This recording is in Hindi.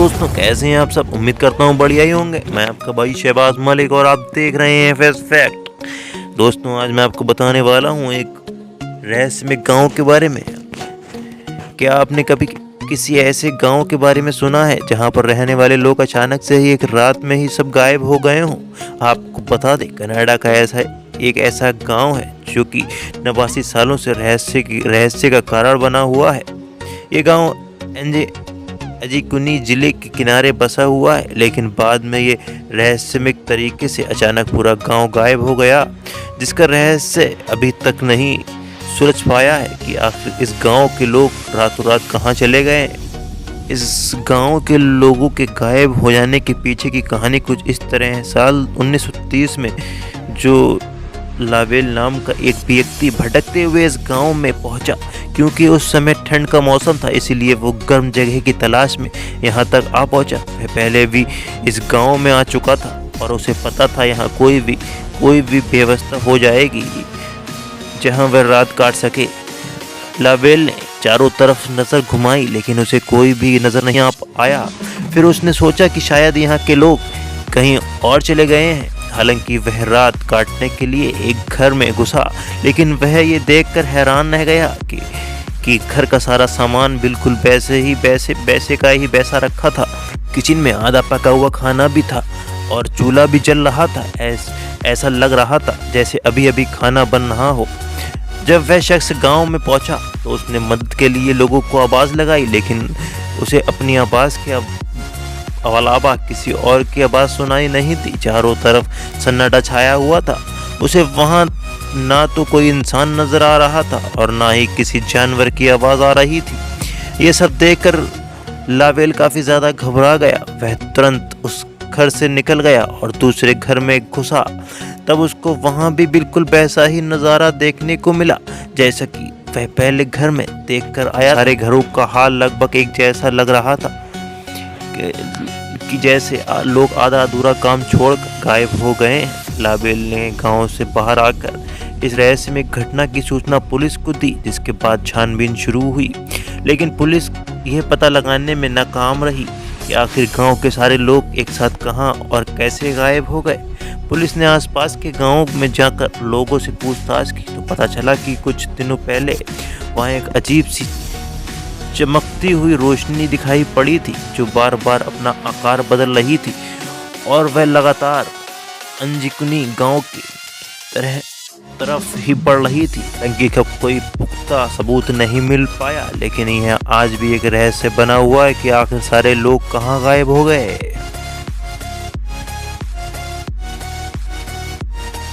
दोस्तों कैसे हैं आप सब। उम्मीद करता हूँ बढ़िया ही होंगे। मैं आपका भाई शहबाज मलिक और आप देख रहे हैं फेस फैक्ट। दोस्तों आज मैं आपको बताने वाला हूँ एक रहस्यमय गांव के बारे में। क्या आपने कभी किसी ऐसे गांव के बारे में सुना है जहां पर रहने वाले लोग अचानक से ही एक रात में ही सब गायब हो गए हों। आपको बता दें कनाडा का ऐसा गांव है जो कि 89 सालों से रहस्य का कारण बना हुआ है। ये गांव अजीकुनी जिले के किनारे बसा हुआ है, लेकिन बाद में ये रहस्यमय तरीके से अचानक पूरा गांव गायब हो गया, जिसका रहस्य अभी तक नहीं सुलझ पाया है कि आखिर इस गांव के लोग रातों रात कहां चले गए। इस गांव के लोगों के गायब हो जाने के पीछे की कहानी कुछ इस तरह है। साल 1930 में जो लावेल नाम का एक व्यक्ति भटकते हुए इस गांव में पहुंचा। क्योंकि उस समय ठंड का मौसम था, इसीलिए वो गर्म जगह की तलाश में यहाँ तक आ पहुंचा। वह पहले भी इस गांव में आ चुका था और उसे पता था यहाँ कोई भी व्यवस्था हो जाएगी जहाँ वह रात काट सके। लावेल ने चारों तरफ नज़र घुमाई, लेकिन उसे कोई भी नज़र नहीं आया। फिर उसने सोचा कि शायद यहाँ के लोग कहीं और चले गए हैं। हालांकि वह रात काटने के लिए एक घर में घुसा, लेकिन वह ये देखकर हैरान रह गया कि घर का सारा सामान बिल्कुल वैसे का ही वैसा रखा था। किचन में आधा पका हुआ खाना भी था और चूल्हा भी जल रहा था। ऐसा लग रहा था जैसे अभी अभी खाना बन रहा हो। जब वह शख्स गांव में पहुंचा तो उसने मदद के लिए लोगों को आवाज़ लगाई, लेकिन उसे अपनी आवाज़ के अलावा किसी और की आवाज़ सुनाई नहीं दी। चारों तरफ सन्नाटा छाया हुआ था। उसे वहां ना तो कोई इंसान नजर आ रहा था और ना ही किसी जानवर की आवाज़ आ रही थी। ये सब देखकर लावेल काफ़ी ज़्यादा घबरा गया। वह तुरंत उस घर से निकल गया और दूसरे घर में घुसा। तब उसको वहां भी बिल्कुल वैसा ही नज़ारा देखने को मिला जैसा कि वह पहले घर में देखकर आया। सारे घरों का हाल लगभग एक जैसा लग रहा था कि जैसे लोग आधा अधूरा काम छोड़ गायब हो गए। लावेल ने गांव से बाहर आकर इस रहस्यमय घटना की सूचना पुलिस को दी, जिसके बाद छानबीन शुरू हुई। लेकिन पुलिस यह पता लगाने में नाकाम रही कि आखिर गांव के सारे लोग एक साथ कहां और कैसे गायब हो गए। पुलिस ने आसपास के गांव में जाकर लोगों से पूछताछ की तो पता चला कि कुछ दिनों पहले वहां एक अजीब सी चमकती हुई रोशनी दिखाई पड़ी थी जो बार बार अपना आकार बदल रही थी और वह लगातार अंजिकुनी गांव की तरफ ही बढ़ रही थी। टंकी का कोई पुख्ता सबूत नहीं मिल पाया, लेकिन यह आज भी एक रहस्य बना हुआ है कि आखिर सारे लोग कहां गायब हो गए।